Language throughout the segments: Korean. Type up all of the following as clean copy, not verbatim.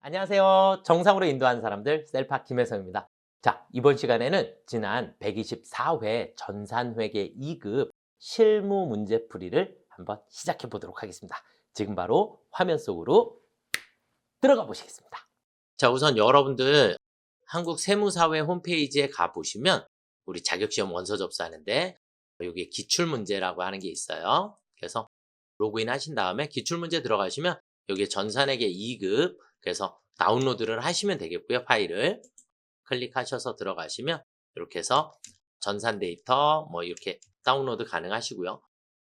안녕하세요. 정상으로 인도하는 사람들 셀파 김혜성입니다. 자, 이번 시간에는 지난 124회 전산회계 2급 실무 문제풀이를 한번 시작해 보도록 하겠습니다. 지금 바로 화면 속으로 들어가 보시겠습니다. 자, 우선 여러분들 한국세무사회 홈페이지에 가보시면 우리 자격시험 원서 접수하는데 여기 기출문제라고 하는 게 있어요. 그래서 로그인 하신 다음에 기출문제 들어가시면 여기 전산회계 2급 그래서 다운로드를 하시면 되겠고요. 파일을 클릭하셔서 들어가시면 이렇게 해서 전산 데이터 뭐 이렇게 다운로드 가능하시고요.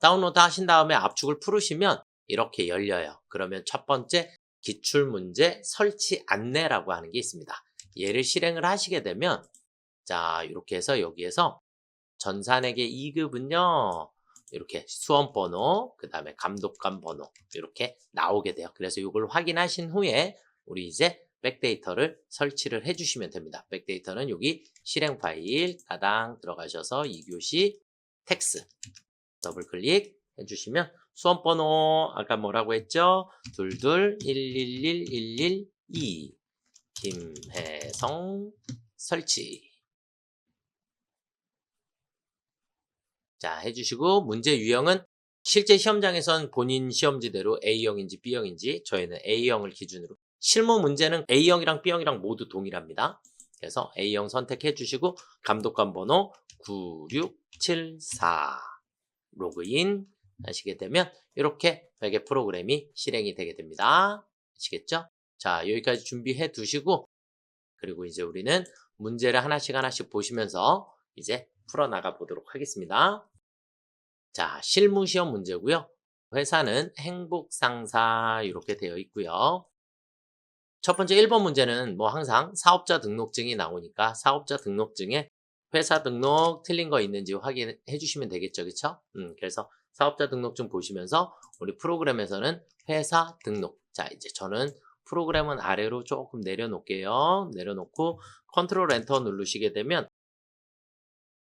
다운로드 하신 다음에 압축을 풀으시면 이렇게 열려요. 그러면 첫 번째 기출문제 설치 안내라고 하는 게 있습니다. 얘를 실행을 하시게 되면 자 이렇게 해서 여기에서 전산회계 2급은요. 이렇게 수험번호, 그 다음에 감독관 번호 이렇게 나오게 돼요. 그래서 이걸 확인하신 후에 우리 이제 백데이터를 설치를 해주시면 됩니다. 백데이터는 여기 실행 파일 따당 들어가셔서 2교시 텍스 더블클릭 해주시면 수험번호 아까 뭐라고 했죠? 2211112 김혜성 설치 자 해주시고 문제 유형은 실제 시험장에선 본인 시험지대로 A형인지 B형인지 저희는 A형을 기준으로 실무 문제는 A형이랑 B형이랑 모두 동일합니다. 그래서 A형 선택해 주시고 감독관 번호 9674 로그인 하시게 되면 이렇게 회계 프로그램이 실행이 되게 됩니다. 아시겠죠? 자 여기까지 준비해 두시고 그리고 이제 우리는 문제를 하나씩 보시면서 이제 풀어나가 보도록 하겠습니다. 자, 실무시험 문제고요. 회사는 행복상사 이렇게 되어 있고요. 첫 번째 1번 문제는 뭐 항상 사업자 등록증이 나오니까 사업자 등록증에 회사 등록 틀린 거 있는지 확인해 주시면 되겠죠. 그쵸? 그래서 사업자 등록증 보시면서 우리 프로그램에서는 회사 등록. 자, 이제 저는 프로그램은 아래로 조금 내려놓을게요. 내려놓고 컨트롤 엔터 누르시게 되면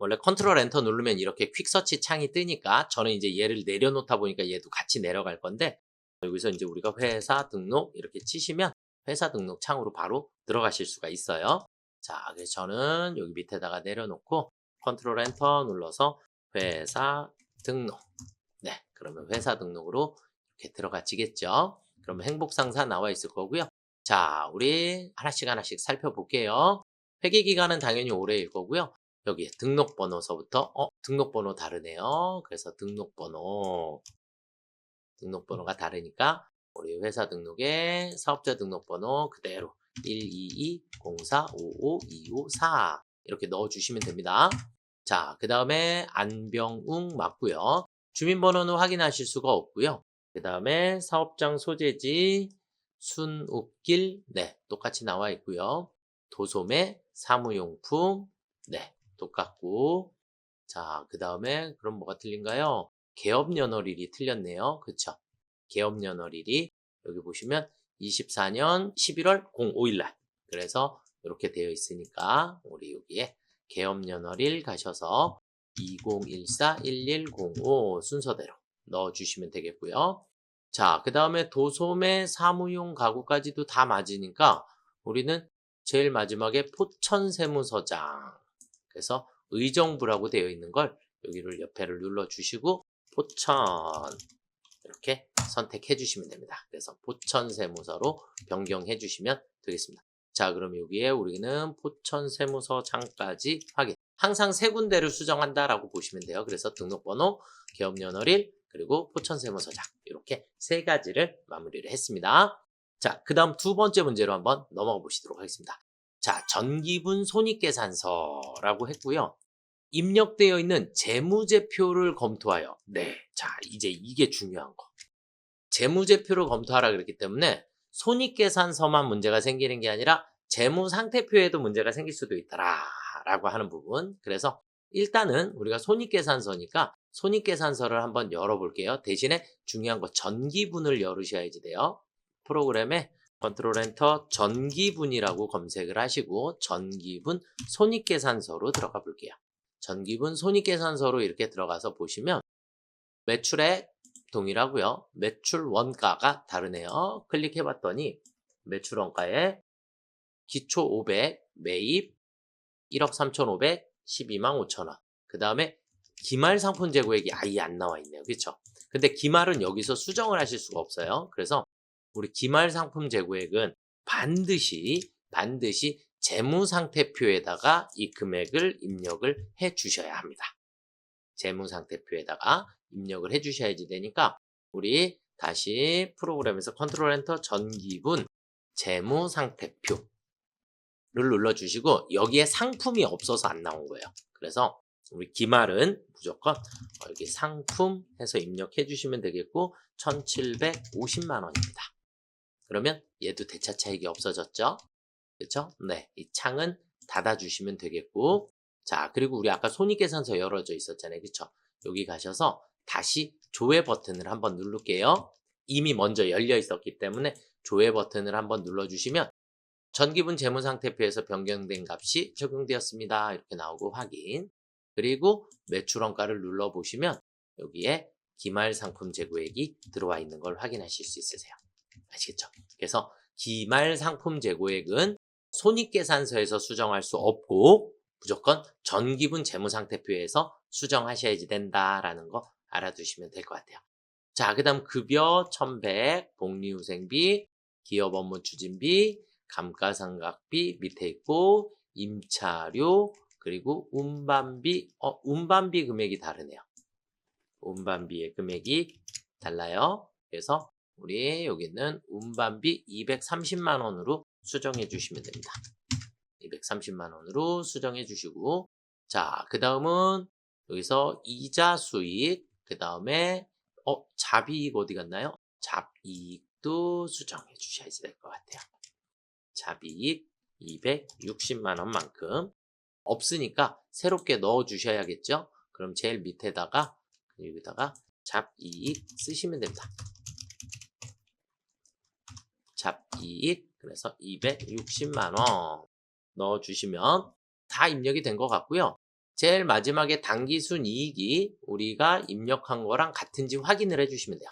원래 컨트롤 엔터 누르면 이렇게 퀵서치 창이 뜨니까 저는 이제 얘를 내려놓다 보니까 얘도 같이 내려갈 건데 여기서 이제 우리가 회사 등록 이렇게 치시면 회사 등록 창으로 바로 들어가실 수가 있어요. 자, 그래서 저는 여기 밑에다가 내려놓고 컨트롤 엔터 눌러서 회사 등록. 네, 그러면 회사 등록으로 이렇게 들어가지겠죠. 그러면 행복상사 나와 있을 거고요. 자, 우리 하나씩 살펴볼게요. 회계기간은 당연히 올해일 거고요. 여기 등록번호서부터 등록번호 다르네요. 그래서 등록번호가 다르니까 우리 회사 등록에 사업자 등록번호 그대로 12204552554 이렇게 넣어주시면 됩니다. 자, 그 다음에 안병웅 맞고요. 주민번호는 확인하실 수가 없고요. 그 다음에 사업장 소재지 순욱길 네 똑같이 나와 있고요. 도소매 사무용품 네 똑같고 자, 그 다음에 그럼 뭐가 틀린가요? 개업연월일이 틀렸네요. 그쵸? 개업연월일이 여기 보시면 24년 11월 05일날 그래서 이렇게 되어 있으니까 우리 여기에 개업연월일 가셔서 2014-1105 순서대로 넣어주시면 되겠고요. 자, 그 다음에 도소매 사무용 가구까지도 다 맞으니까 우리는 제일 마지막에 포천세무서장 그래서 의정부라고 되어 있는 걸 여기를 옆에를 눌러주시고 포천 이렇게 선택해 주시면 됩니다. 그래서 포천세무서로 변경해 주시면 되겠습니다. 자, 그럼 여기에 우리는 포천세무서장까지 확인. 항상 세 군데를 수정한다라고 보시면 돼요. 그래서 등록번호, 개업연월일, 그리고 포천세무서장 이렇게 세 가지를 마무리를 했습니다. 자, 그 다음 두 번째 문제로 한번 넘어가 보시도록 하겠습니다. 자, 전기분 손익계산서라고 했고요. 입력되어 있는 재무제표를 검토하여 네, 자 이제 이게 중요한 거. 재무제표를 검토하라 그랬기 때문에 손익계산서만 문제가 생기는 게 아니라 재무상태표에도 문제가 생길 수도 있다라고 하는 부분. 그래서 일단은 우리가 손익계산서니까 손익계산서를 한번 열어볼게요. 대신에 중요한 거 전기분을 열으셔야지 돼요. 프로그램에 컨트롤 엔터 전기분이라고 검색을 하시고 전기분 손익계산서로 들어가 볼게요. 전기분 손익계산서로 이렇게 들어가서 보시면 매출액 동일하고요. 매출 원가가 다르네요. 클릭해 봤더니 매출원가에 기초 500, 매입 1억 3,500, 12만 5천 원. 그 다음에 기말 상품 재고액이 아예 안 나와 있네요. 그렇죠? 근데 기말은 여기서 수정을 하실 수가 없어요. 그래서 우리 기말 상품 재고액은 반드시 재무상태표에다가 이 금액을 입력을 해 주셔야 합니다. 재무상태표에다가 입력을 해 주셔야지 되니까 우리 다시 프로그램에서 컨트롤 엔터 전기분 재무상태표를 눌러주시고 여기에 상품이 없어서 안 나온 거예요. 그래서 우리 기말은 무조건 여기 상품 해서 입력해 주시면 되겠고 1,750만 원입니다. 그러면 얘도 대차 차익이 없어졌죠? 그렇죠? 네, 이 창은 닫아주시면 되겠고 자, 그리고 우리 아까 손익계산서 열어져 있었잖아요. 그렇죠? 여기 가셔서 다시 조회 버튼을 한번 누를게요. 이미 먼저 열려 있었기 때문에 조회 버튼을 한번 눌러주시면 전기분 재무상태표에서 변경된 값이 적용되었습니다. 이렇게 나오고 확인. 그리고 매출원가를 눌러보시면 여기에 기말 상품 재고액이 들어와 있는 걸 확인하실 수 있으세요. 아시겠죠? 그래서 기말 상품 재고액은 손익계산서에서 수정할 수 없고 무조건 전기분 재무상태표에서 수정하셔야지 된다라는 거 알아두시면 될 것 같아요. 자, 그 다음 급여 1,100, 복리후생비, 기업 업무 추진비, 감가상각비 밑에 있고 임차료 그리고 운반비 운반비 금액이 다르네요. 운반비의 금액이 달라요. 그래서 우리 여기는 운반비 230만 원으로 수정해 주시면 됩니다. 230만 원으로 수정해 주시고 자, 그 다음은 여기서 이자 수익 그 다음에 잡이익 어디 갔나요? 잡이익도 수정해 주셔야지 될 것 같아요. 잡이익 260만 원만큼 없으니까 새롭게 넣어 주셔야겠죠? 그럼 제일 밑에다가 여기다가 잡이익 쓰시면 됩니다. 잡이익 그래서 260만 원 넣어 주시면 다 입력이 된 것 같고요. 제일 마지막에 당기순이익이 우리가 입력한 거랑 같은지 확인을 해주시면 돼요.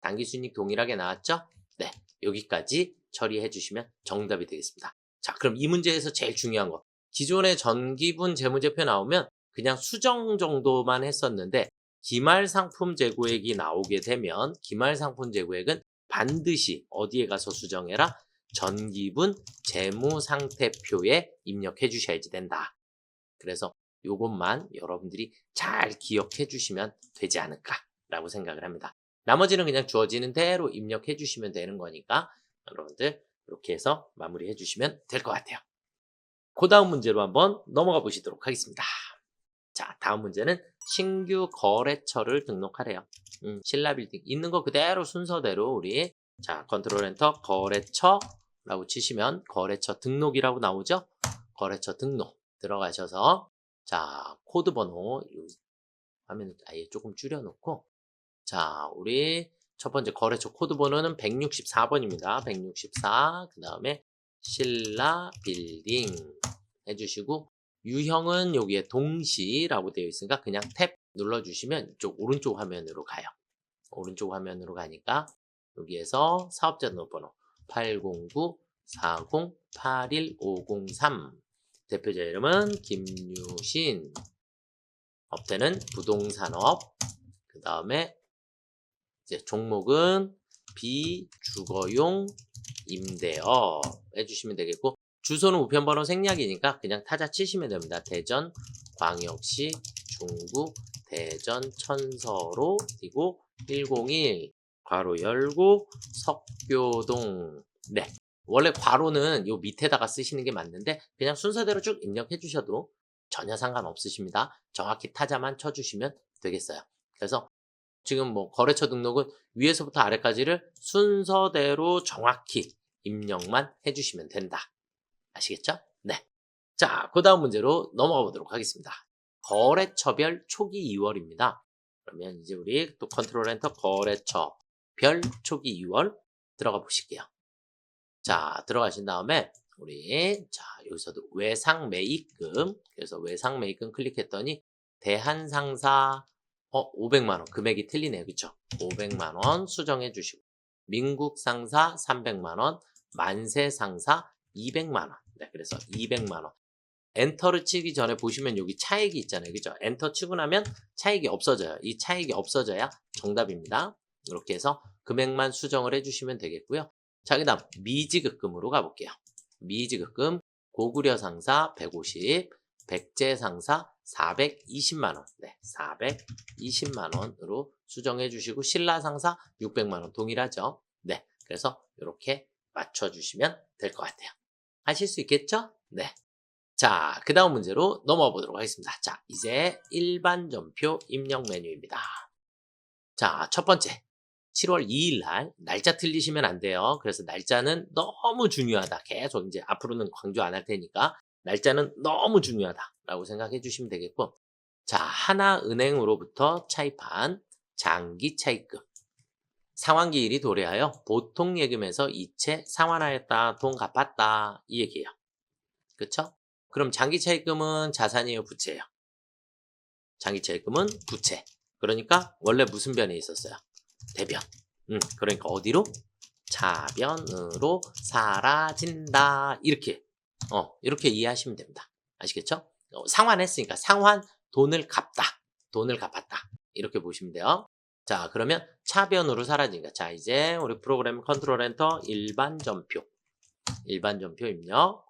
당기순이익 동일하게 나왔죠? 네, 여기까지 처리해 주시면 정답이 되겠습니다. 자, 그럼 이 문제에서 제일 중요한 거 기존의 전기분 재무제표 나오면 그냥 수정 정도만 했었는데 기말상품 재고액이 나오게 되면 기말상품 재고액은 반드시 어디에 가서 수정해라? 전기분 재무상태표에 입력해 주셔야지 된다. 그래서 요것만 여러분들이 잘 기억해 주시면 되지 않을까라고 생각을 합니다. 나머지는 그냥 주어지는 대로 입력해 주시면 되는 거니까 여러분들 이렇게 해서 마무리해 주시면 될 것 같아요. 그 다음 문제로 한번 넘어가 보시도록 하겠습니다. 자, 다음 문제는 신규 거래처를 등록하래요. 신라빌딩 있는 거 그대로 순서대로 우리 자 컨트롤 엔터 거래처라고 치시면 거래처 등록이라고 나오죠? 거래처 등록 들어가셔서 자 코드 번호 화면 아예 조금 줄여놓고 자 우리 첫 번째 거래처 코드 번호는 164번입니다. 164 그 다음에 신라빌딩 해주시고 유형은 여기에 동시라고 되어 있으니까 그냥 탭 눌러주시면 이쪽 오른쪽 화면으로 가요. 오른쪽 화면으로 가니까 여기에서 사업자 등록번호 809-40-81503 대표자 이름은 김유신 업태는 부동산업 그 다음에 이제 종목은 비주거용 임대업 해주시면 되겠고 주소는 우편번호 생략이니까 그냥 타자 치시면 됩니다. 대전 광역시 중구 대전 천서로 그리고 101 괄호 열고 석교동 네 원래 괄호는 요 밑에다가 쓰시는 게 맞는데 그냥 순서대로 쭉 입력해 주셔도 전혀 상관없으십니다. 정확히 타자만 쳐주시면 되겠어요. 그래서 지금 뭐 거래처 등록은 위에서부터 아래까지를 순서대로 정확히 입력만 해주시면 된다. 아시겠죠? 네. 자, 그 다음 문제로 넘어가 보도록 하겠습니다. 거래처별 초기 2월입니다. 그러면 이제 우리 또 컨트롤 엔터 거래처별 초기 2월 들어가 보실게요. 자, 들어가신 다음에 우리 자 여기서도 외상매입금 그래서 외상매입금 클릭했더니 대한상사 500만원 금액이 틀리네요. 그쵸? 500만원 수정해 주시고 민국상사 300만원 만세 상사 200만 원. 네, 그래서 200만 원. 엔터를 치기 전에 보시면 여기 차액이 있잖아요. 그죠? 엔터 치고 나면 차액이 없어져요. 이 차액이 없어져야 정답입니다. 이렇게 해서 금액만 수정을 해주시면 되겠고요. 자, 그 다음 미지급금으로 가볼게요. 미지급금 고구려 상사 150, 백제 상사 420만 원. 네, 420만 원으로 수정해 주시고 신라 상사 600만 원 동일하죠. 네, 그래서 이렇게 맞춰주시면 될 것 같아요. 하실 수 있겠죠? 네. 자, 그 다음 문제로 넘어가 보도록 하겠습니다. 자, 이제 일반 전표 입력 메뉴입니다. 자, 첫 번째. 7월 2일 날, 날짜 틀리시면 안 돼요. 그래서 날짜는 너무 중요하다. 계속 이제 앞으로는 강조 안 할 테니까, 날짜는 너무 중요하다라고 생각해 주시면 되겠고, 자, 하나은행으로부터 차입한 장기 차입금. 상환기일이 도래하여 보통 예금에서 이체 상환하였다, 돈 갚았다, 이 얘기예요. 그쵸? 그럼 장기 차입금은 자산이에요, 부채예요? 장기 차입금은 부채. 그러니까 원래 무슨 변에 있었어요? 대변. 그러니까 어디로? 차변으로 사라진다. 이렇게 이렇게 이해하시면 됩니다. 아시겠죠? 상환했으니까 상환 돈을 갚다. 돈을 갚았다. 이렇게 보시면 돼요. 자, 그러면 차변으로 사라지니까 자, 이제 우리 프로그램 컨트롤 엔터 일반 전표 입력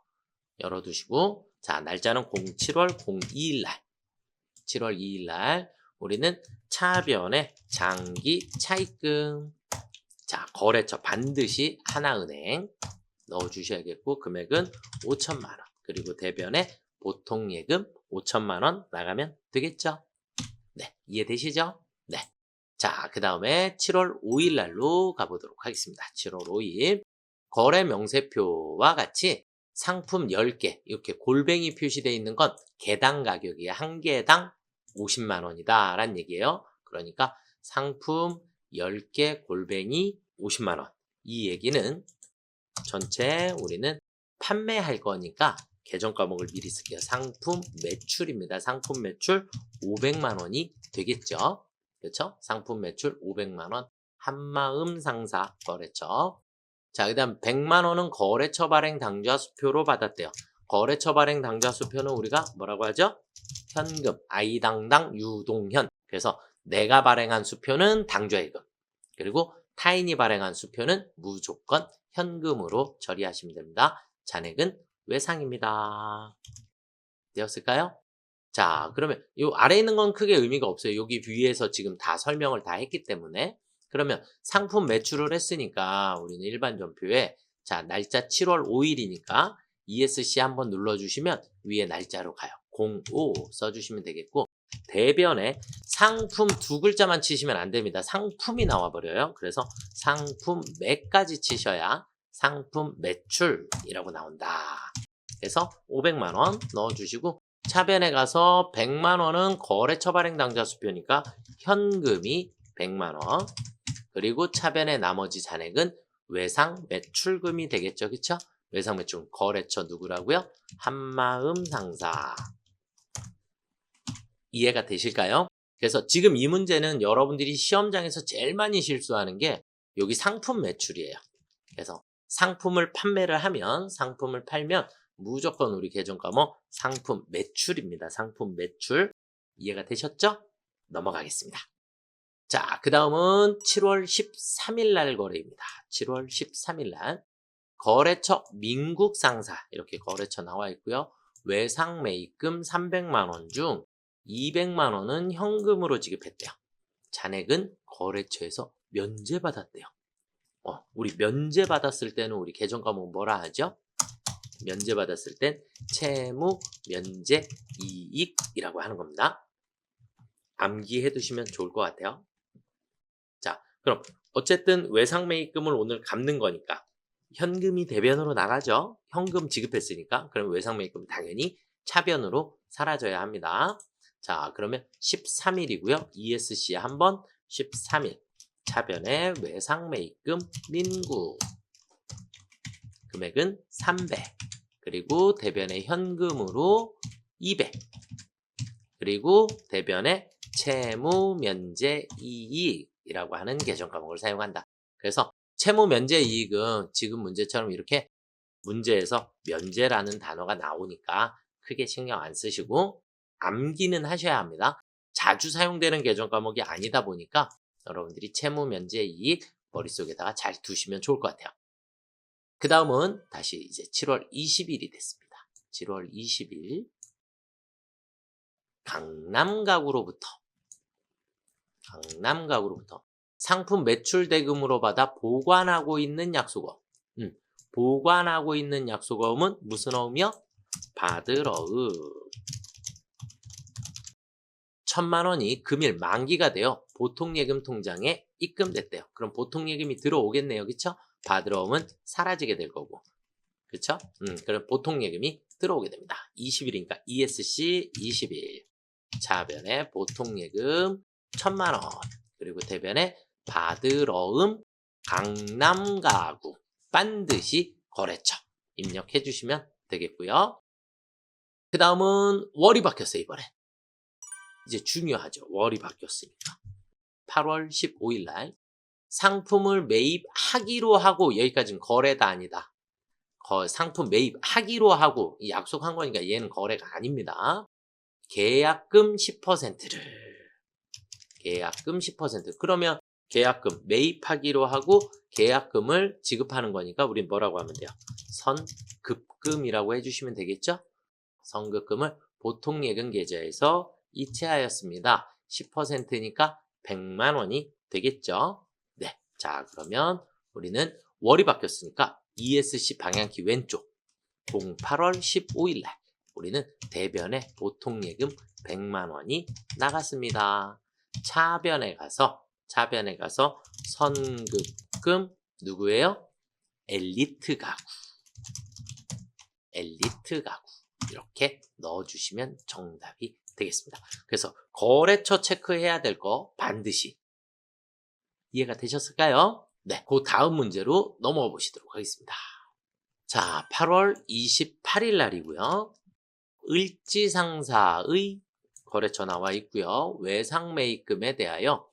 열어두시고 자, 날짜는 07월 02일 날 7월 2일 날 우리는 차변에 장기 차입금 자, 거래처 반드시 하나은행 넣어주셔야겠고 금액은 5천만 원 그리고 대변에 보통 예금 5천만 원 나가면 되겠죠? 네, 이해되시죠? 네. 자, 그 다음에 7월 5일 날로 가보도록 하겠습니다. 7월 5일 거래 명세표와 같이 상품 10개 이렇게 골뱅이 표시되어 있는 건 개당 가격이에요. 한 개당 50만 원이다 라는 얘기예요. 그러니까 상품 10개 골뱅이 50만 원. 이 얘기는 전체 우리는 판매할 거니까 계정 과목을 미리 쓸게요. 상품 매출입니다. 상품 매출 500만 원이 되겠죠. 그렇죠? 상품 매출 500만 원. 한마음 상사 거래처. 자, 그 다음 100만 원은 거래처 발행 당좌 수표로 받았대요. 거래처 발행 당좌 수표는 우리가 뭐라고 하죠? 현금, 아이당당 유동현. 그래서 내가 발행한 수표는 당좌예금. 그리고 타인이 발행한 수표는 무조건 현금으로 처리하시면 됩니다. 잔액은 외상입니다. 되었을까요? 자, 그러면 이 아래에 있는 건 크게 의미가 없어요. 여기 위에서 지금 다 설명을 다 했기 때문에. 그러면 상품 매출을 했으니까 우리는 일반 전표에 자, 날짜 7월 5일이니까 ESC 한번 눌러주시면 위에 날짜로 가요. 05 써주시면 되겠고 대변에 상품 두 글자만 치시면 안 됩니다. 상품이 나와버려요. 그래서 상품 매까지 치셔야 상품 매출이라고 나온다. 그래서 500만 원 넣어주시고 차변에 가서 100만 원은 거래처 발행 당좌 수표니까 현금이 100만 원 그리고 차변의 나머지 잔액은 외상 매출금이 되겠죠. 그쵸? 외상 매출 거래처 누구라고요? 한마음 상사. 이해가 되실까요? 그래서 지금 이 문제는 여러분들이 시험장에서 제일 많이 실수하는 게 여기 상품 매출이에요. 그래서 상품을 판매를 하면 상품을 팔면 무조건 우리 계정 과목 상품 매출입니다. 상품 매출 이해가 되셨죠? 넘어가겠습니다. 자, 그 다음은 7월 13일 날 거래입니다. 7월 13일 날 거래처 민국상사 이렇게 거래처 나와 있고요. 외상 매입금 300만 원 중 200만 원은 현금으로 지급했대요. 잔액은 거래처에서 면제받았대요. 우리 면제받았을 때는 우리 계정 과목 뭐라 하죠? 면제받았을 땐 채무 면제 이익이라고 하는 겁니다. 암기해 두시면 좋을 것 같아요. 자, 그럼 어쨌든 외상 매입금을 오늘 갚는 거니까 현금이 대변으로 나가죠. 현금 지급했으니까 그럼 외상 매입금 당연히 차변으로 사라져야 합니다. 자, 그러면 13일이고요. ESC 한번 13일 차변의 외상 매입금 민구 금액은 300 그리고 대변의 현금으로 200 그리고 대변의 채무 면제 이익이라고 하는 계정 과목을 사용한다. 그래서 채무 면제 이익은 지금 문제처럼 이렇게 문제에서 면제라는 단어가 나오니까 크게 신경 안 쓰시고 암기는 하셔야 합니다. 자주 사용되는 개정 과목이 아니다 보니까 여러분들이 채무 면제 이익 머릿속에다가 잘 두시면 좋을 것 같아요. 그 다음은 다시 이제 7월 20일이 됐습니다. 7월 20일 강남 가구로부터 상품 매출 대금으로 받아 보관하고 있는 약속어음. 보관하고 있는 약속어음은 무슨 어음이요? 받으러음. 1,000만 원이 금일 만기가 되어 보통예금 통장에 입금됐대요. 그럼 보통예금이 들어오겠네요. 그쵸? 받으러음은 사라지게 될 거고. 그쵸? 그럼 보통예금이 들어오게 됩니다. 20일이니까 ESC 20일. 차변에 보통예금 1,000만 원. 그리고 대변에 받으러음 강남가구 반드시 거래처 입력해 주시면 되겠고요. 그 다음은 월이 바뀌었어요. 이번엔 이제 중요하죠. 월이 바뀌었으니까 8월 15일 날 상품을 매입하기로 하고, 여기까지는 거래다 아니다. 상품 매입하기로 하고 약속한 거니까 얘는 거래가 아닙니다. 계약금 10%를 계약금 10%. 그러면 계약금 매입하기로 하고 계약금을 지급하는 거니까 우린 뭐라고 하면 돼요? 선급금이라고 해주시면 되겠죠? 선급금을 보통예금 계좌에서 이체하였습니다. 10%니까 100만 원이 되겠죠? 네. 자, 그러면 우리는 월이 바뀌었으니까 ESC 방향키 왼쪽 08월 15일 날 우리는 대변에 보통예금 100만 원이 나갔습니다. 차변에 가서 선급금 누구예요? 엘리트 가구. 이렇게 넣어주시면 정답이 되겠습니다. 그래서 거래처 체크해야 될 거 반드시 이해가 되셨을까요? 네, 그 다음 문제로 넘어가 보시도록 하겠습니다. 자, 8월 28일 날이고요. 을지상사의 거래처 나와 있고요. 외상매입금에 대하여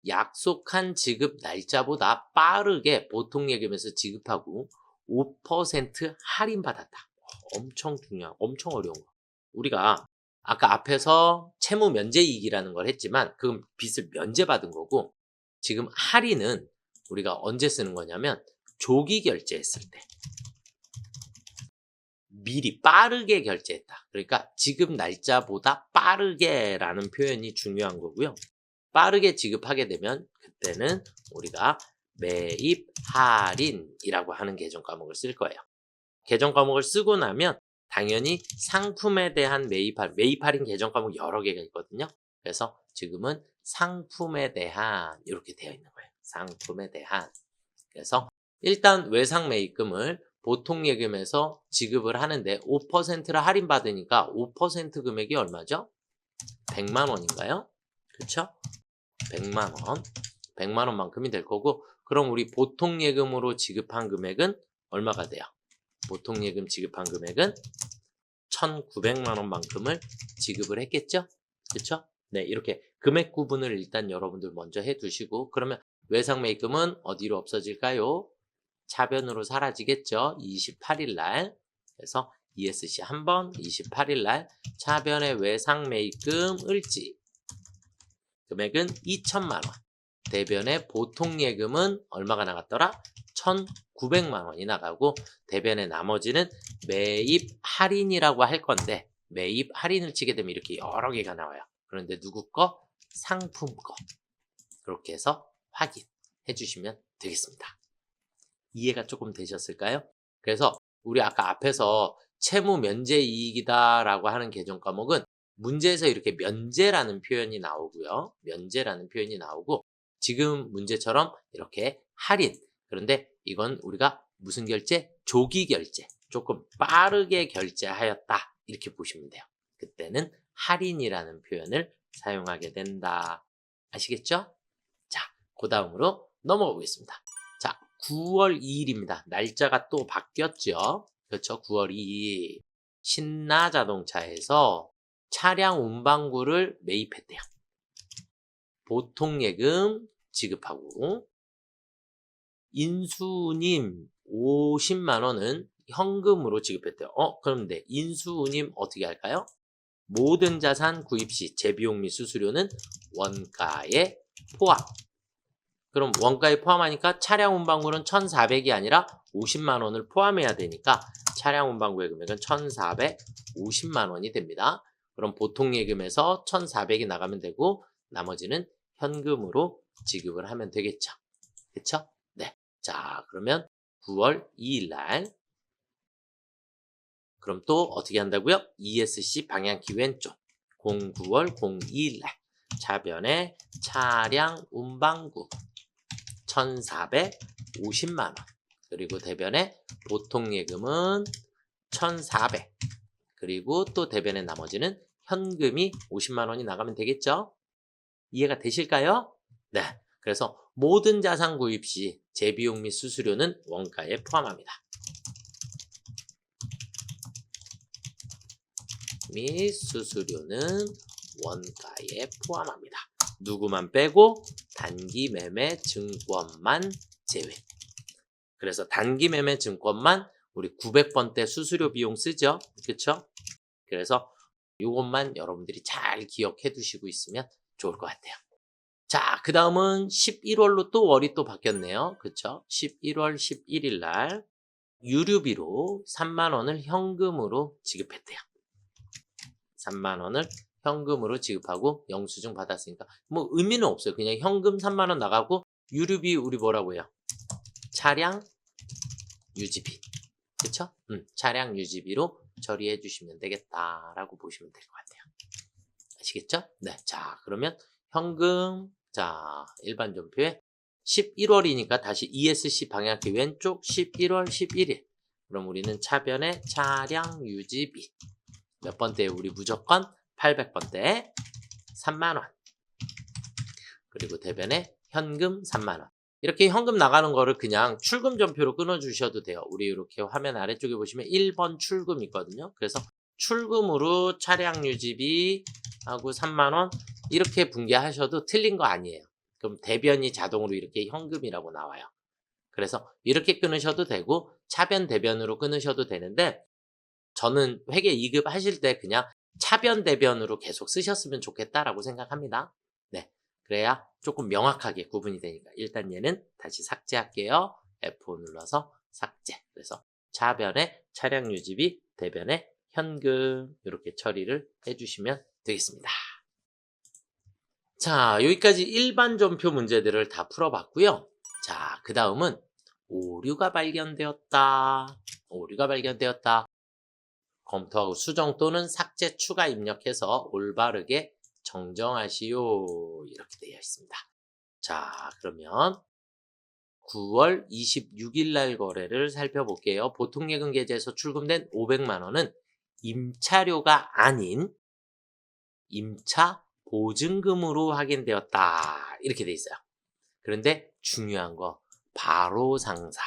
약속한 지급 날짜보다 빠르게 보통예금에서 지급하고 5% 할인받았다. 엄청 중요한, 엄청 어려운 거. 우리가 아까 앞에서 채무 면제이익이라는 걸 했지만 그건 빚을 면제받은 거고, 지금 할인은 우리가 언제 쓰는 거냐면 조기 결제했을 때. 미리 빠르게 결제했다. 그러니까 지급 날짜보다 빠르게라는 표현이 중요한 거고요. 빠르게 지급하게 되면 그때는 우리가 매입 할인이라고 하는 개정 과목을 쓸 거예요. 개정 과목을 쓰고 나면 당연히 상품에 대한 매입 할인 개정 과목 여러 개가 있거든요. 그래서 지금은 상품에 대한 이렇게 되어 있는 거예요. 상품에 대한. 그래서 일단 외상 매입금을 보통예금에서 지급을 하는데 5%를 할인받으니까 5% 금액이 얼마죠? 100만 원인가요? 그렇죠? 100만 원. 100만 원만큼이 될 거고, 그럼 우리 보통예금으로 지급한 금액은 얼마가 돼요? 보통예금 지급한 금액은 1,900만 원만큼을 지급을 했겠죠? 그렇죠? 네, 이렇게 금액 구분을 일단 여러분들 먼저 해두시고, 그러면 외상매입금은 어디로 없어질까요? 차변으로 사라지겠죠? 28일 날. 그래서 ESC 한번 28일 날 차변의 외상매입금 을지 금액은 2,000만 원. 대변의 보통예금은 얼마가 나갔더라? 1,900만 원이 나가고, 대변의 나머지는 매입 할인이라고 할 건데, 매입 할인을 치게 되면 이렇게 여러 개가 나와요. 그런데 누구 거? 상품 거. 그렇게 해서 확인해 주시면 되겠습니다. 이해가 조금 되셨을까요? 그래서 우리 아까 앞에서 채무 면제 이익이다라고 하는 개정 과목은 문제에서 이렇게 면제라는 표현이 나오고요. 면제라는 표현이 나오고, 지금 문제처럼 이렇게 할인. 그런데 이건 우리가 무슨 결제? 조기 결제. 조금 빠르게 결제하였다. 이렇게 보시면 돼요. 그때는 할인이라는 표현을 사용하게 된다. 아시겠죠? 자, 그 다음으로 넘어가 보겠습니다. 자, 9월 2일입니다. 날짜가 또 바뀌었죠. 그렇죠? 9월 2일. 신나자동차에서 차량 운반구를 매입했대요. 보통예금 지급하고 인수님 50만 원은 현금으로 지급했대요. 그런데 인수님 어떻게 할까요? 모든 자산 구입 시 재비용 및 수수료는 원가에 포함. 그럼 원가에 포함하니까 차량 운반물은 1,400이 아니라 50만 원을 포함해야 되니까 차량 운반구의 금액은 1,450만 원이 됩니다. 그럼 보통 예금에서 1,400이 나가면 되고 나머지는 현금으로 지급을 하면 되겠죠. 그쵸? 네. 자, 그러면 9월 2일 날 그럼 또 어떻게 한다고요? ESC 방향키 왼쪽 09월 02일 날 차변에 차량 운반구 1,450만 원 그리고 대변에 보통 예금은 1,400 그리고 또 대변에 나머지는 현금이 50만 원이 나가면 되겠죠? 이해가 되실까요? 네. 그래서 모든 자산 구입 시 재비용 및 수수료는 원가에 포함합니다. 및 수수료는 원가에 포함합니다. 누구만 빼고 단기 매매 증권만 제외. 그래서 단기 매매 증권만 우리 900번대 수수료 비용 쓰죠. 그쵸? 그래서 이것만 여러분들이 잘 기억해 두시고 있으면 좋을 것 같아요. 자, 그 다음은 11월로 또 월이 또 바뀌었네요. 그쵸? 11월 11일 날 유류비로 3만 원을 현금으로 지급했대요. 3만 원을 현금으로 지급하고 영수증 받았으니까 뭐 의미는 없어요. 그냥 현금 3만 원 나가고 유류비 우리 뭐라고 해요? 차량 유지비. 그쵸? 차량 유지비로 처리해 주시면 되겠다라고 보시면 될 것 같아요. 아시겠죠? 네. 자, 그러면 현금, 자, 일반 전표에 11월이니까 다시 ESC 방향키 왼쪽 11월 11일. 그럼 우리는 차변에 차량 유지비. 몇 번대? 우리 무조건 800번대 3만 원. 그리고 대변에 현금 3만 원. 이렇게 현금 나가는 거를 그냥 출금 전표로 끊어 주셔도 돼요. 우리 이렇게 화면 아래쪽에 보시면 1번 출금 있거든요. 그래서 출금으로 차량 유지비 하고 3만 원 이렇게 분개하셔도 틀린 거 아니에요. 그럼 대변이 자동으로 이렇게 현금이라고 나와요. 그래서 이렇게 끊으셔도 되고 차변 대변으로 끊으셔도 되는데 저는 회계 2급 하실 때 그냥 차변 대변으로 계속 쓰셨으면 좋겠다라고 생각합니다. 네. 그래야 조금 명확하게 구분이 되니까 일단 얘는 다시 삭제할게요. F5 눌러서 삭제. 그래서 차변에 차량 유지비, 대변에 현금 이렇게 처리를 해주시면 되겠습니다. 자, 여기까지 일반 전표 문제들을 다 풀어봤고요. 자, 그 다음은 오류가 발견되었다. 오류가 발견되었다. 검토하고 수정 또는 삭제 추가 입력해서 올바르게 정정하시오. 이렇게 되어 있습니다. 자, 그러면 9월 26일 날 거래를 살펴볼게요. 보통예금 계좌에서 출금된 500만 원은 임차료가 아닌 임차 보증금으로 확인되었다. 이렇게 돼 있어요. 그런데 중요한 거 바로 상사.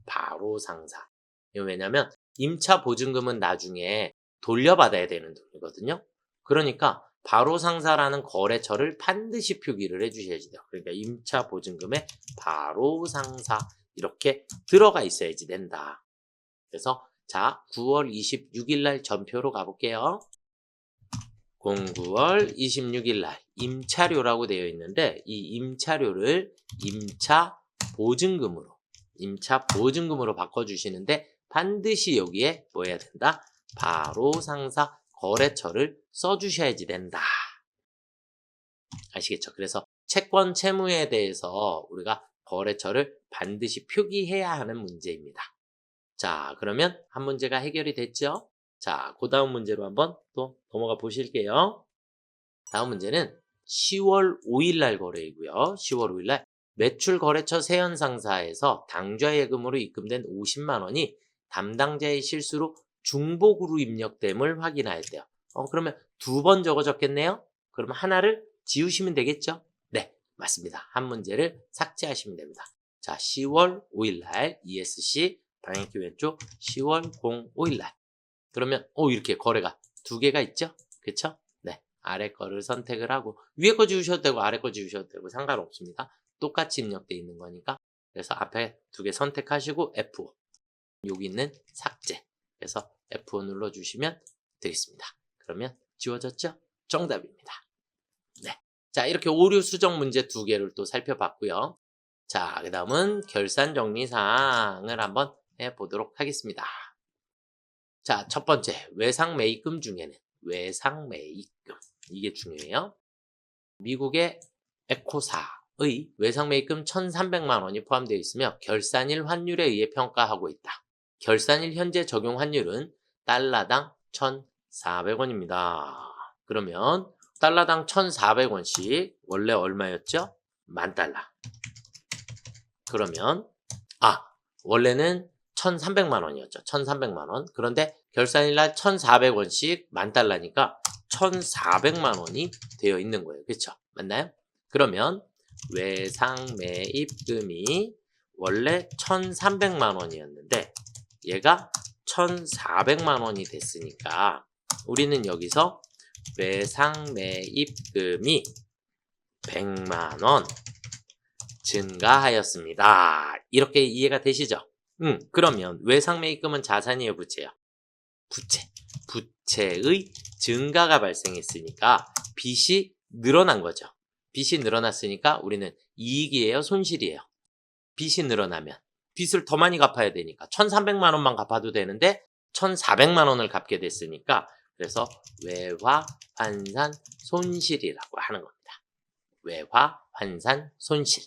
바로 상사. 왜냐면 임차 보증금은 나중에 돌려받아야 되는 돈이거든요. 그러니까 바로 상사라는 거래처를 반드시 표기를 해주셔야지 돼요. 그러니까 임차 보증금에 바로 상사 이렇게 들어가 있어야지 된다. 그래서 자 9월 26일 날 전표로 가볼게요. 09월 26일 날 임차료라고 되어 있는데 이 임차료를 임차 보증금으로 바꿔주시는데 반드시 여기에 뭐 해야 된다? 바로 상사 거래처를 써주셔야지 된다. 아시겠죠? 그래서 채권 채무에 대해서 우리가 거래처를 반드시 표기해야 하는 문제입니다. 자, 그러면 한 문제가 해결이 됐죠? 자, 그 다음 문제로 한번 또 넘어가 보실게요. 다음 문제는 10월 5일 날 거래이고요. 10월 5일 날 매출 거래처 세연 상사에서 당좌 예금으로 입금된 50만 원이 담당자의 실수로 중복으로 입력됨을 확인하였대요. 그러면 두 번 적어졌겠네요? 그럼 하나를 지우시면 되겠죠? 네, 맞습니다. 한 문제를 삭제하시면 됩니다. 자, 10월 5일 날 ESC 방향키 왼쪽 10월 05일 날 그러면 이렇게 거래가 두 개가 있죠? 그쵸? 네, 아래 거를 선택을 하고 위에 거 지우셔도 되고 아래 거 지우셔도 되고 상관없습니다. 똑같이 입력되어 있는 거니까 그래서 앞에 두 개 선택하시고 F5. 여기 있는 삭제. 그래서 F5 눌러주시면 되겠습니다. 그러면 지워졌죠? 정답입니다. 네. 자, 이렇게 오류 수정 문제 두 개를 또 살펴봤고요. 자, 그 다음은 결산 정리사항을 한번 해보도록 하겠습니다. 자, 첫 번째, 외상 매입금 중에는 외상 매입금. 이게 중요해요. 미국의 에코사의 외상 매입금 1,300만 원이 포함되어 있으며 결산일 환율에 의해 평가하고 있다. 결산일 현재 적용 환율은 달러당 1,400원입니다. 그러면 달러당 1,400원씩 원래 얼마였죠? 10,000달러. 그러면 원래는 1,300만 원이었죠. 1,300만 원. 그런데 결산일날 1,400원씩 10,000달러니까 1,400만 원이 되어 있는 거예요. 그렇죠? 맞나요? 그러면 외상 매입금이 원래 1,300만 원이었는데 얘가 1,400만 원이 됐으니까 우리는 여기서 외상 매입금이 100만 원 증가하였습니다. 이렇게 이해가 되시죠? 그러면 외상 매입금은 자산이에요, 부채요? 부채. 부채의 증가가 발생했으니까 빚이 늘어난 거죠. 빚이 늘어났으니까 우리는 이익이에요, 손실이에요? 빚이 늘어나면 빚을 더 많이 갚아야 되니까 1,300만 원만 갚아도 되는데 1,400만 원을 갚게 됐으니까 그래서 외화 환산 손실이라고 하는 겁니다. 외화 환산 손실.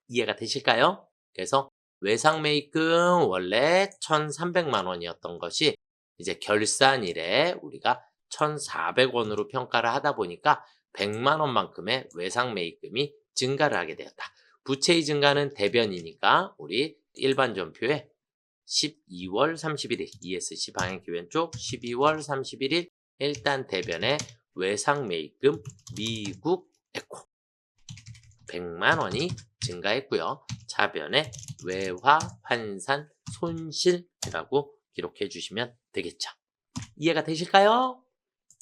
이해가 되실까요? 그래서 외상 매입금 원래 1,300만 원이었던 것이 이제 결산일에 우리가 1,400원으로 평가를 하다 보니까 100만 원만큼의 외상 매입금이 증가를 하게 되었다. 부채의 증가는 대변이니까 우리 일반 전표에 12월 31일 ESC 방향키 왼쪽 12월 31일 일단 대변에 외상 매입금 미국 에코 100만 원이 증가했고요. 차변에 외화 환산 손실이라고 기록해 주시면 되겠죠. 이해가 되실까요?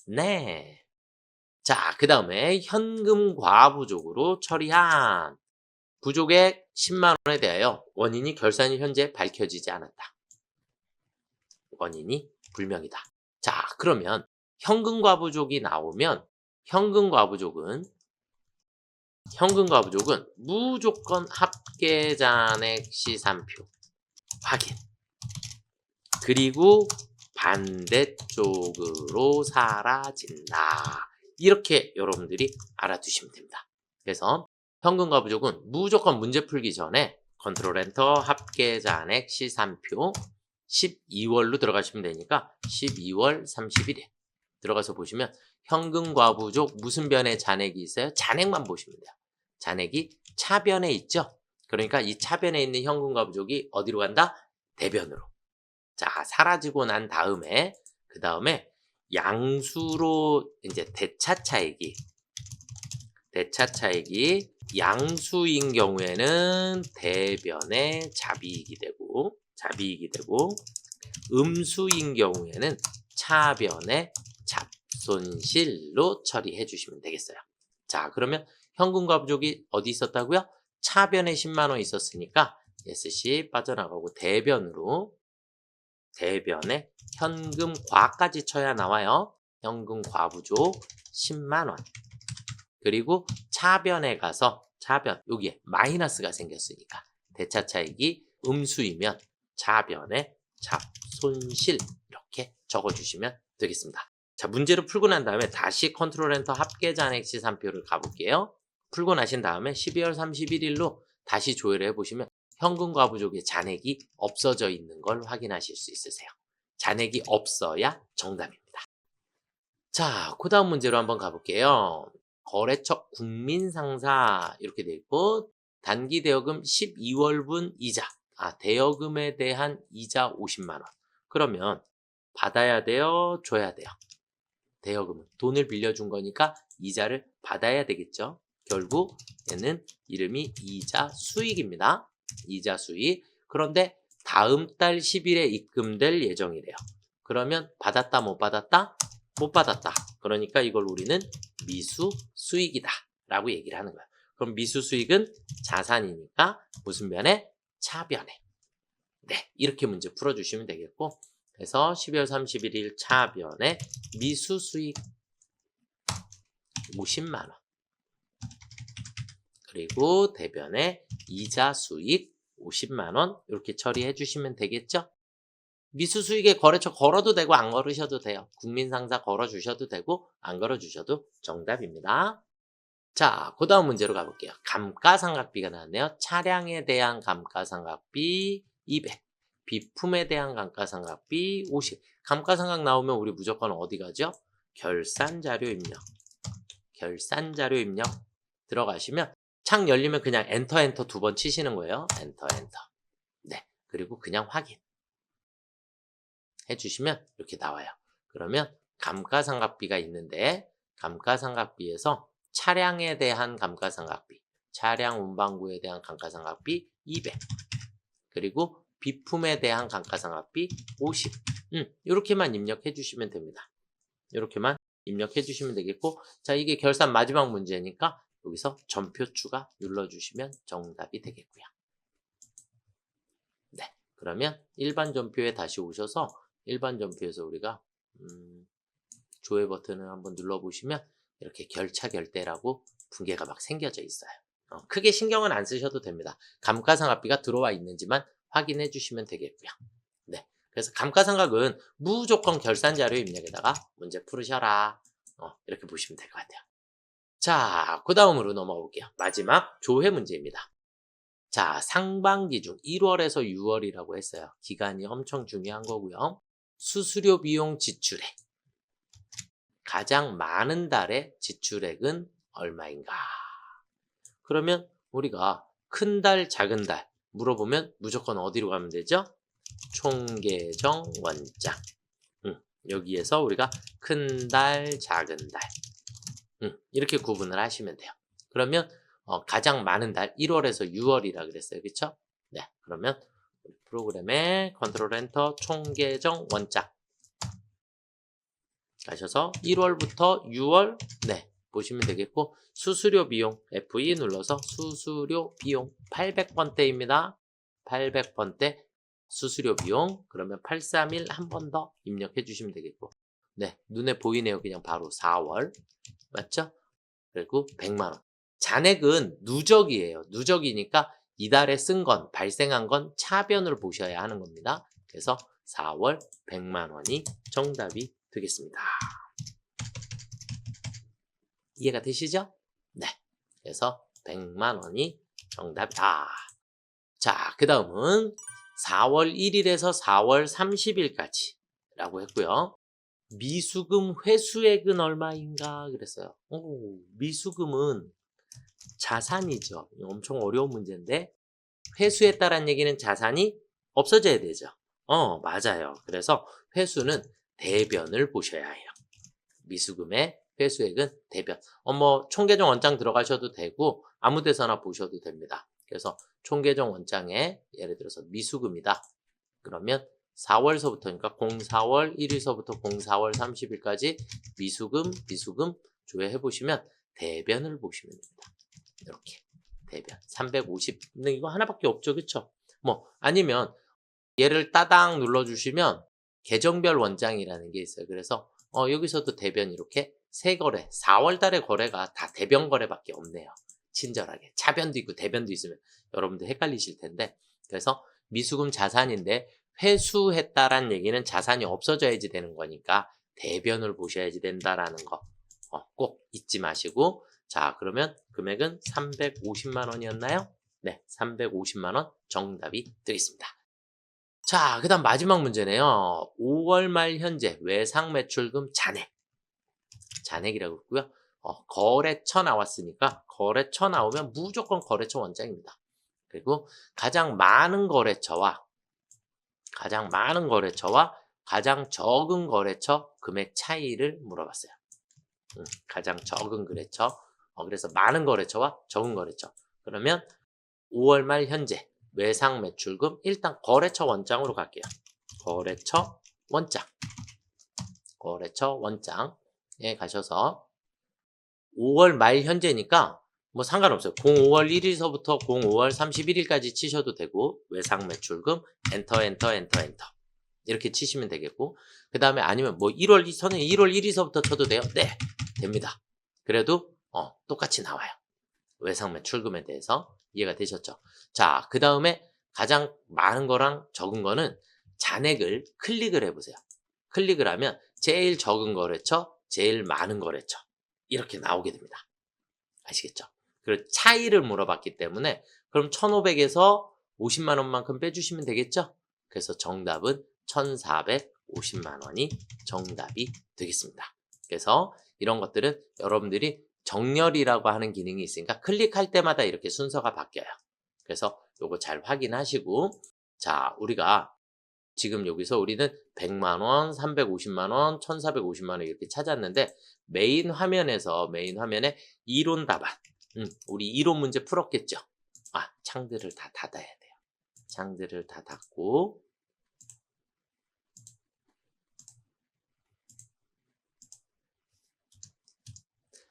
네. 자, 그 다음에 현금 과부족으로 처리한 부족액 10만 원에 대하여 원인이 결산일 현재 밝혀지지 않았다. 원인이 불명이다. 자, 그러면 현금 과부족이 나오면 현금 과부족은 무조건 합계 잔액 시산표 확인. 그리고 반대쪽으로 사라진다. 이렇게 여러분들이 알아두시면 됩니다. 그래서 현금과 부족은 무조건 문제 풀기 전에 컨트롤 엔터 합계 잔액 시산표 12월로 들어가시면 되니까 12월 31일 들어가서 보시면 현금과 부족 무슨 변에 잔액이 있어요? 잔액만 보시면 돼요. 잔액이 차변에 있죠? 그러니까 이 차변에 있는 현금과 부족이 어디로 간다? 대변으로. 자, 사라지고 난 다음에 그 다음에 양수로 이제 대차 차익이 양수인 경우에는 대변에 잡이익이 되고 음수인 경우에는 차변에 잡손실로 처리해 주시면 되겠어요. 자, 그러면 현금과 부족이 어디 있었다고요? 차변에 10만 원 있었으니까 SC 빠져나가고 대변에 현금 과까지 쳐야 나와요. 현금 과 부족 10만 원. 그리고 차변에 가서 여기에 마이너스가 생겼으니까 대차 차익이 음수이면 차변에 잡손실 이렇게 적어주시면 되겠습니다. 자, 문제를 풀고 난 다음에 다시 컨트롤 엔터 합계 잔액 시산표를 가볼게요. 풀고 나신 다음에 12월 31일로 다시 조회를 해보시면 현금과 부족의 잔액이 없어져 있는 걸 확인하실 수 있으세요. 잔액이 없어야 정답입니다. 자, 그 다음 문제로 한번 가볼게요. 거래처 국민상사 이렇게 돼 있고 단기 대여금 12월분 이자 대여금에 대한 이자 50만 원. 그러면 받아야 돼요? 줘야 돼요? 대여금은 돈을 빌려준 거니까 이자를 받아야 되겠죠. 결국 얘는 이름이 이자 수익입니다. 이자 수익. 그런데 다음 달 10일에 입금될 예정이래요. 그러면 받았다 못 받았다? 못 받았다. 그러니까 이걸 우리는 미수 수익이다 라고 얘기를 하는 거예요. 그럼 미수수익은 자산이니까 무슨 변에? 차변에. 네, 이렇게 문제 풀어주시면 되겠고, 그래서 12월 31일 차변에 미수수익 50만 원. 그리고 대변에 이자 수익 50만 원 이렇게 처리해 주시면 되겠죠? 미수수익에 거래처 걸어도 되고 안 걸으셔도 돼요. 국민상사 걸어주셔도 되고 안 걸어주셔도 정답입니다. 자, 그 다음 문제로 가볼게요. 감가상각비가 나왔네요. 차량에 대한 감가상각비 200, 비품에 대한 감가상각비 50. 감가상각 나오면 우리 무조건 어디 가죠? 결산자료 입력. 결산자료 입력 들어가시면 창 열리면 그냥 엔터 2번 치시는 거예요. 엔터. 네, 그리고 그냥 확인 해주시면 이렇게 나와요. 그러면 감가상각비가 있는데 감가상각비에서 차량에 대한 감가상각비, 차량 운반구에 대한 감가상각비 200, 그리고 비품에 대한 감가상각비 50. 이렇게만 입력해 주시면 됩니다. 이렇게만 입력해 주시면 되겠고, 자, 이게 결산 마지막 문제니까 여기서 전표 추가 눌러주시면 정답이 되겠고요. 네, 그러면 일반 전표에 다시 오셔서 일반 전표에서 우리가 조회 버튼을 한번 눌러보시면 이렇게 결차 결대라고 분계가 막 생겨져 있어요. 크게 신경은 안 쓰셔도 됩니다. 감가상각비가 들어와 있는지만 확인해 주시면 되겠고요. 네, 그래서 감가상각은 무조건 결산자료 입력에다가 문제 풀으셔라. 이렇게 보시면 될 것 같아요. 자, 그 다음으로 넘어가 볼게요. 마지막 조회 문제입니다. 자, 상반기 중 1월에서 6월이라고 했어요. 기간이 엄청 중요한 거고요. 수수료 비용 지출액. 가장 많은 달의 지출액은 얼마인가? 그러면 우리가 큰 달, 작은 달 물어보면 무조건 어디로 가면 되죠? 총계정 원장. 여기에서 우리가 큰 달, 작은 달. 이렇게 구분을 하시면 돼요. 그러면 가장 많은 달 1월에서 6월이라 그랬어요. 그렇죠? 네, 그러면 프로그램에 컨트롤 엔터 총계정 원장 가셔서 1월부터 6월 네 보시면 되겠고, 수수료 비용 F2 눌러서 수수료 비용 800번대입니다. 800번대 수수료 비용, 그러면 831 한 번 더 입력해 주시면 되겠고, 네, 눈에 보이네요. 그냥 바로 4월 맞죠? 그리고 100만원. 잔액은 누적이에요. 누적이니까 이달에 쓴 건, 발생한 건 차변을 보셔야 하는 겁니다. 그래서 4월 100만원이 정답이 되겠습니다. 이해가 되시죠? 네. 그래서 100만원이 정답이다. 자, 그 다음은 4월 1일에서 4월 30일까지 라고 했고요. 미수금 회수액은 얼마인가 그랬어요. 미수금은 자산이죠. 엄청 어려운 문제인데 회수했다라는 얘기는 자산이 없어져야 되죠. 맞아요. 그래서 회수는 대변을 보셔야 해요. 미수금의 회수액은 대변. 뭐 총계정 원장 들어가셔도 되고 아무 데서나 보셔도 됩니다. 그래서 총계정 원장에 예를 들어서 미수금이다. 그러면 4월서부터니까 04월 1일서부터 04월 30일까지 미수금 조회해 보시면 대변을 보시면 됩니다. 이렇게 대변 350. 이거 하나밖에 없죠, 그쵸? 뭐 아니면 얘를 따당 눌러주시면 계정별 원장이라는 게 있어요. 그래서 여기서도 대변 이렇게 세 거래, 4월 달의 거래가 다 대변 거래밖에 없네요. 친절하게 차변도 있고 대변도 있으면 여러분들 헷갈리실 텐데, 그래서 미수금 자산인데 회수했다란 얘기는 자산이 없어져야지 되는 거니까 대변을 보셔야지 된다라는 거 꼭 잊지 마시고, 자, 그러면 금액은 350만 원이었나요? 네, 350만 원 정답이 되겠습니다. 자, 그 다음 마지막 문제네요. 5월 말 현재 외상 매출금 잔액이라고 했고요. 거래처 나왔으니까 거래처 나오면 무조건 거래처 원장입니다. 그리고 가장 많은 거래처와 가장 적은 거래처 금액 차이를 물어봤어요. 가장 적은 거래처. 그래서 많은 거래처와 적은 거래처. 그러면 5월 말 현재 외상 매출금, 일단 거래처 원장으로 갈게요. 거래처 원장에 가셔서 5월 말 현재니까 뭐 상관없어요. 05월 1일서부터 05월 31일까지 치셔도 되고 외상 매출금 엔터 이렇게 치시면 되겠고 그 다음에 아니면 뭐 선생님 1월 1일서부터 쳐도 돼요? 네, 됩니다. 그래도 똑같이 나와요. 외상 매출금에 대해서 이해가 되셨죠? 자, 그 다음에 가장 많은 거랑 적은 거는 잔액을 클릭을 해보세요. 클릭을 하면 제일 적은 거래처, 제일 많은 거래처 이렇게 나오게 됩니다. 아시겠죠? 그리고 차이를 물어봤기 때문에 그럼 1,500에서 50만 원만큼 빼주시면 되겠죠? 그래서 정답은 1,450만 원이 정답이 되겠습니다. 그래서 이런 것들은 여러분들이 정렬이라고 하는 기능이 있으니까 클릭할 때마다 이렇게 순서가 바뀌어요. 그래서 요거 잘 확인하시고 자, 우리가 지금 여기서 우리는 100만 원, 350만 원, 1,450만 원 이렇게 찾았는데 메인 화면에 이론 답안 우리 이론 문제 풀었겠죠? 창들을 다 닫아야 돼요. 창들을 다 닫고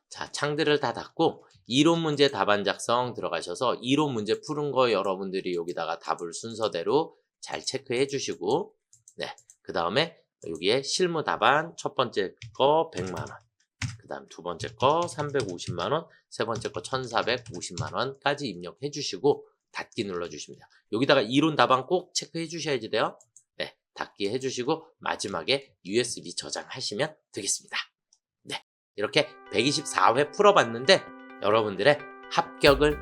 자, 창들을 다 닫고 이론 문제 답안 작성 들어가셔서 이론 문제 푸른 거 여러분들이 여기다가 답을 순서대로 잘 체크해 주시고 네, 그 다음에 여기에 실무 답안 첫 번째 거 100만 원 그 다음 두 번째 거 350만 원 세 번째 거 1,450만 원까지 입력해 주시고 닫기 눌러 주시면 돼요. 여기다가 이론 답안 꼭 체크해 주셔야지 돼요. 네, 닫기 해 주시고 마지막에 USB 저장하시면 되겠습니다. 네, 이렇게 124회 풀어봤는데 여러분들의 합격을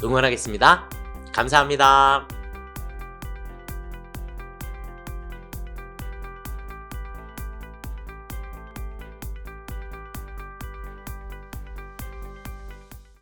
응원하겠습니다. 감사합니다.